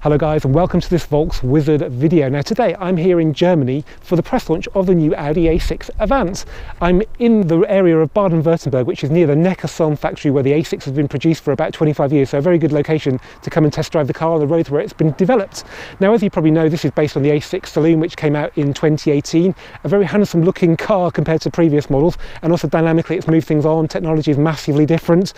Hello guys, and welcome to this Volks Wizard video. Now today I'm here in Germany for the press launch of the new Audi A6 Avant. I'm in the area of Baden-Württemberg, which is near the Neckarsulm factory where the A6 has been produced for about 25 years, so a very good location to come and test drive the car on the roads where it's been developed. Now, as you probably know, this is based on the A6 Saloon, which came out in 2018. A very handsome looking car compared to previous models, and also dynamically it's moved things on. Technology is massively different,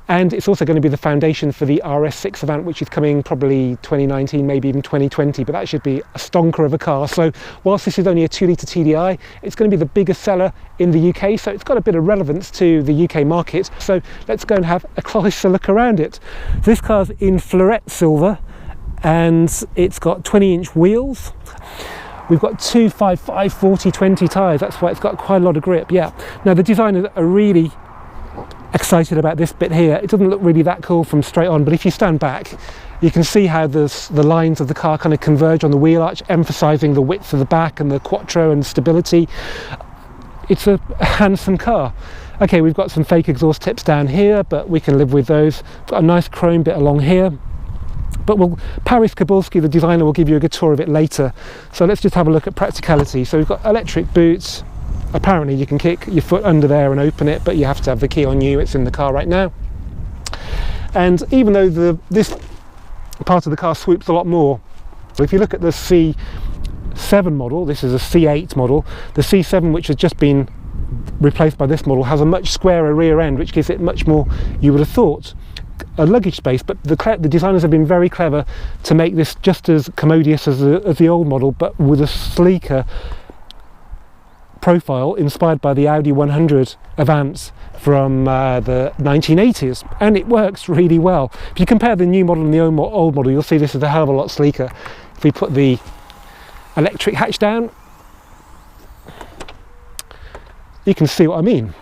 and it's also going to be the foundation for the RS6 Avant, which is coming probably 2019, maybe even 2020, but that should be a stonker of a car. So whilst this is only a 2-litre TDI, it's going to be the biggest seller in the UK, so it's got a bit of relevance to the UK market. So let's go and have a closer look around it. This car's in Floret silver, and it's got 20-inch wheels. We've got two 40/20 tyres, that's why it's got quite a lot of grip. Yeah. Now the designers are really excited about this bit here. It doesn't look really that cool from straight on, but if you stand back, you can see how the lines of the car kind of converge on the wheel arch, emphasising the width of the back and the quattro and stability. It's a handsome car. Okay, we've got some fake exhaust tips down here, but we can live with those. Got a nice chrome bit along here. But Parys Cybulski, the designer, will give you a good tour of it later. So let's just have a look at practicality. So we've got electric boots. Apparently you can kick your foot under there and open it, but you have to have the key on you. It's in the car right now. And even though this part of the car swoops a lot more, if you look at the C7 model, this is a C8 model, the C7, which has just been replaced by this model, has a much squarer rear end, which gives it much more, you would have thought, a luggage space. But the designers have been very clever to make this just as commodious as the old model, but with a sleeker profile inspired by the Audi 100 Avant from the 1980s, and it works really well. If you compare the new model and the old model, you'll see this is a hell of a lot sleeker. If we put the electric hatch down, you can see what I mean.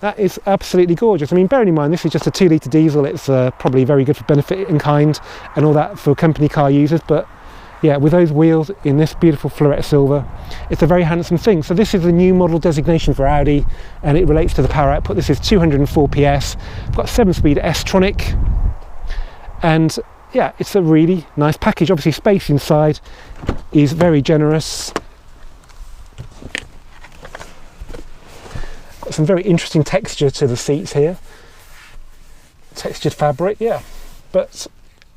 That is absolutely gorgeous. I mean, bearing in mind this is just a 2-litre diesel, it's probably very good for benefit in kind and all that for company car users, but yeah, with those wheels in this beautiful Floret silver, it's a very handsome thing. So this is the new model designation for Audi, and it relates to the power output. This is 204 PS, got 7-speed S-tronic, and yeah, it's a really nice package. Obviously space inside is very generous. Got some very interesting texture to the seats here. Textured fabric, yeah. But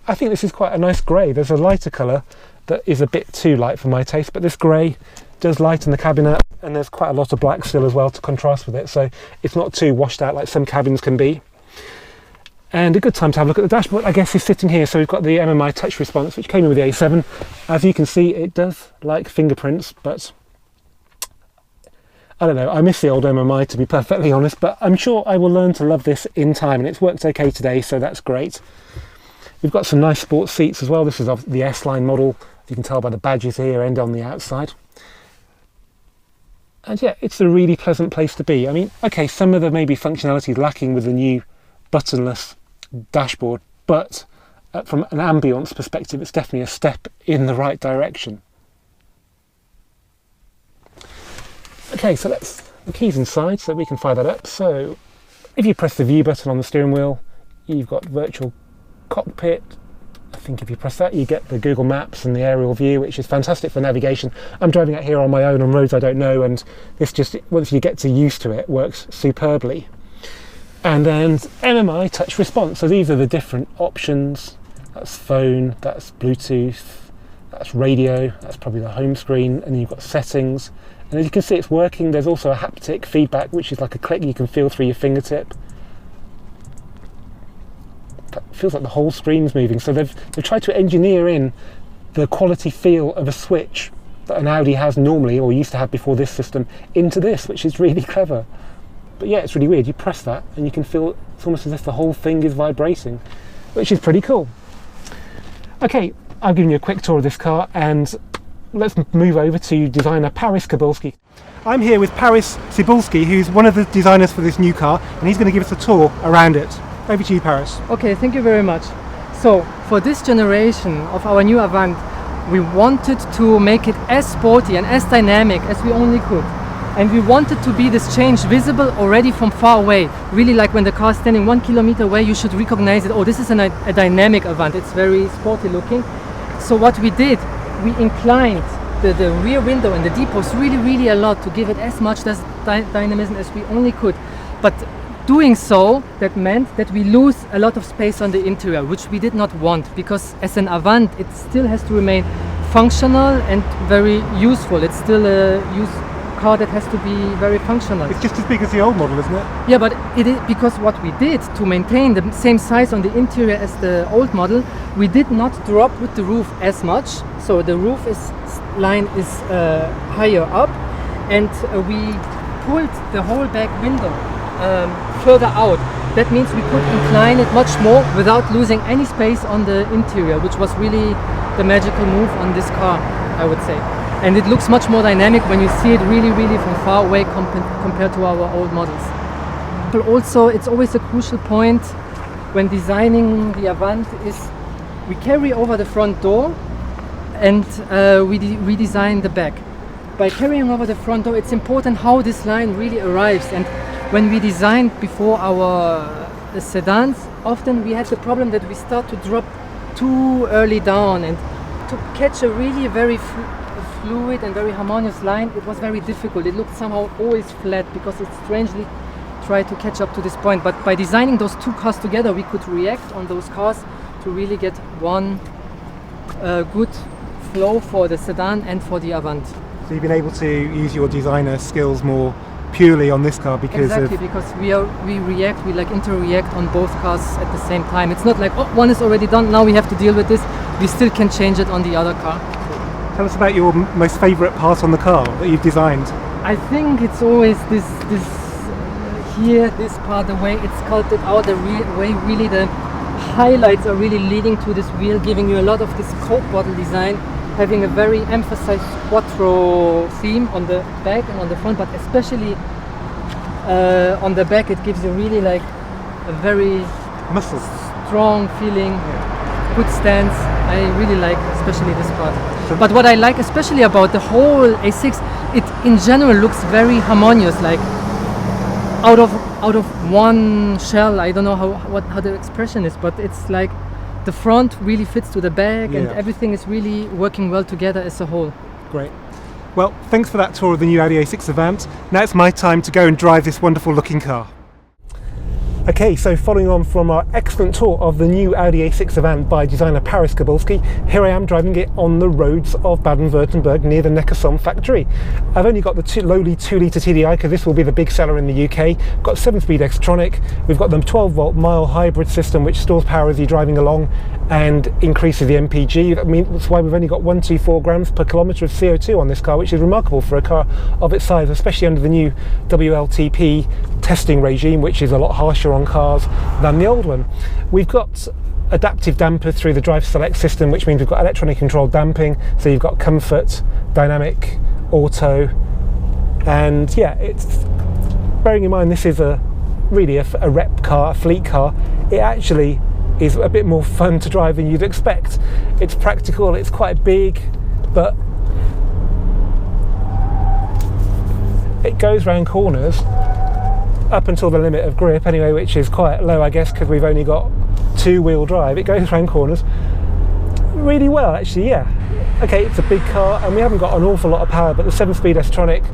I think this is quite a nice grey. There's a lighter colour that is a bit too light for my taste, but this grey does lighten the cabin up, and there's quite a lot of black still as well to contrast with it, so it's not too washed out like some cabins can be. And a good time to have a look at the dashboard, I guess, is sitting here. So we've got the MMI touch response, which came in with the A7. As you can see, it does like fingerprints, but I don't know, I miss the old MMI, to be perfectly honest, but I'm sure I will learn to love this in time, and it's worked okay today, so that's great. We've got some nice sports seats as well. This is the S-Line model. You can tell by the badges here and on the outside. And yeah, it's a really pleasant place to be. I mean, okay, some of the maybe functionality is lacking with the new buttonless dashboard, but from an ambience perspective, it's definitely a step in the right direction. Okay, so the key's inside, so we can fire that up. So if you press the view button on the steering wheel, you've got virtual cockpit. I think if you press that, you get the Google Maps and the aerial view, which is fantastic for navigation. I'm driving out here on my own on roads I don't know, and this just, once you get used to it, works superbly. And then MMI touch response. So these are the different options. That's phone, that's Bluetooth, that's radio, that's probably the home screen, and then you've got settings. And as you can see, it's working. There's also a haptic feedback, which is like a click you can feel through your fingertip. It feels like the whole screen's moving. So they've tried to engineer in the quality feel of a switch that an Audi has normally, or used to have before this system, into this, which is really clever. But yeah, it's really weird. You press that and you can feel it's almost as if the whole thing is vibrating, which is pretty cool. Okay, I've given you a quick tour of this car, and let's move over to designer Parys Cybulski. I'm here with Parys Cybulski, who's one of the designers for this new car, and he's going to give us a tour around it. Over to you, Parys. Okay, thank you very much. So, for this generation of our new Avant, we wanted to make it as sporty and as dynamic as we only could. And we wanted to be this change visible already from far away. Really, like when the car is standing 1 kilometer away, you should recognize it. Oh, this is a dynamic Avant. It's very sporty looking. So what we did, we inclined the rear window and the D-post really a lot to give it as much dynamism as we only could. But doing so, that meant that we lose a lot of space on the interior, which we did not want, because as an Avant, it still has to remain functional and very useful. It's still a car that has to be very functional. It's just as big as the old model, isn't it? Yeah, but it is because what we did to maintain the same size on the interior as the old model, we did not drop with the roof as much. So the roof line is higher up, and we pulled the whole back window further out. That means we could incline it much more without losing any space on the interior, which was really the magical move on this car, I would say. And it looks much more dynamic when you see it really from far away compared to our old models. But also, it's always a crucial point when designing the Avant is we carry over the front door and we redesign the back. By carrying over the front door, it's important how this line really arrives. And when we designed before our sedans, often we had the problem that we start to drop too early down, and to catch a really very fluid and very harmonious line, it was very difficult. It looked somehow always flat because it strangely tried to catch up to this point. But by designing those two cars together, we could react on those cars to really get one good flow for the sedan and for the Avant. So you've been able to use your designer skills more purely on this car because because we like inter-react on both cars at the same time. It's not like, oh, one is already done, now we have to deal with this. We still can change it on the other car. Tell us about your most favourite part on the car that you've designed. I think it's always this part, the way it's sculpted out, the way really the highlights are really leading to this wheel, giving you a lot of this Coke bottle design, having a very emphasized quattro theme on the back and on the front, but especially on the back it gives you really like a very muscle strong feeling, good stance. I really like especially this part. But what I like especially about the whole A6, it in general looks very harmonious, like out of one shell. I don't know how the expression is, but it's like the front really fits to the back, and everything is really working well together as a whole. Great. Well, thanks for that tour of the new Audi A6 Avant. Now it's my time to go and drive this wonderful looking car. Okay, so following on from our excellent tour of the new Audi A6 Avant by designer Parys Cybulski, here I am driving it on the roads of Baden-Württemberg near the Neckarsulm factory. I've only got the lowly 2-litre TDI because this will be the big seller in the UK. Got 7-speed Xtronic, we've got the 12-volt mild hybrid system which stores power as you're driving along and increases the MPG. I mean, that's why we've only got 124 grams per kilometre of CO2 on this car, which is remarkable for a car of its size, especially under the new WLTP testing regime, which is a lot harsher on cars than the old one. We've got adaptive damper through the drive select system, which means we've got electronic controlled damping, so you've got comfort, dynamic, auto, and yeah, it's bearing in mind this is really a rep car, a fleet car. It actually is a bit more fun to drive than you'd expect. It's practical, it's quite big, but it goes round corners up until the limit of grip anyway, which is quite low, I guess, because we've only got 2-wheel drive. It goes around corners really well, actually. Yeah, okay, it's a big car and we haven't got an awful lot of power, but the 7-speed Xtronic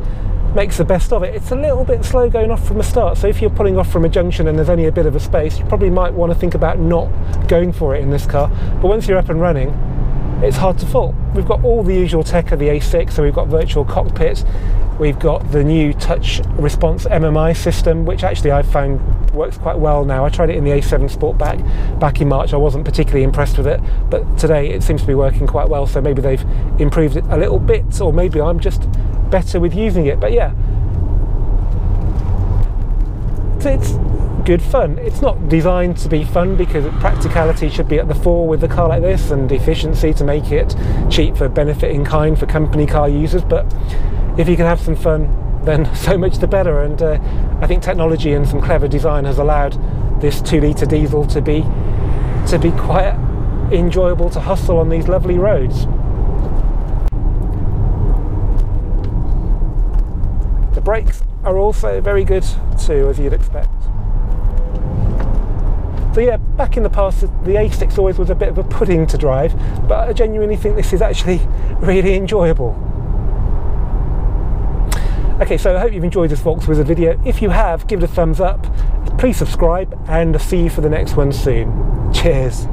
makes the best of it. It's a little bit slow going off from the start, so if you're pulling off from a junction and there's only a bit of a space, you probably might want to think about not going for it in this car. But once you're up and running, it's hard to fault. We've got all the usual tech of the A6, so we've got virtual cockpit, we've got the new touch response MMI system, which actually I've found works quite well now. I tried it in the A7 Sportback back in March. I wasn't particularly impressed with it, but today it seems to be working quite well, so maybe they've improved it a little bit, or maybe I'm just better with using it. But yeah, it's good fun. It's not designed to be fun because practicality should be at the fore with a car like this, and efficiency to make it cheap for benefit in kind for company car users. But if you can have some fun, then so much the better. And I think technology and some clever design has allowed this 2-litre diesel to be quite enjoyable to hustle on these lovely roads. The brakes are also very good too, as you'd expect. So yeah, back in the past, the A6 always was a bit of a pudding to drive, but I genuinely think this is actually really enjoyable. Okay, so I hope you've enjoyed this Volkswagen video. If you have, give it a thumbs up, please subscribe, and I'll see you for the next one soon. Cheers.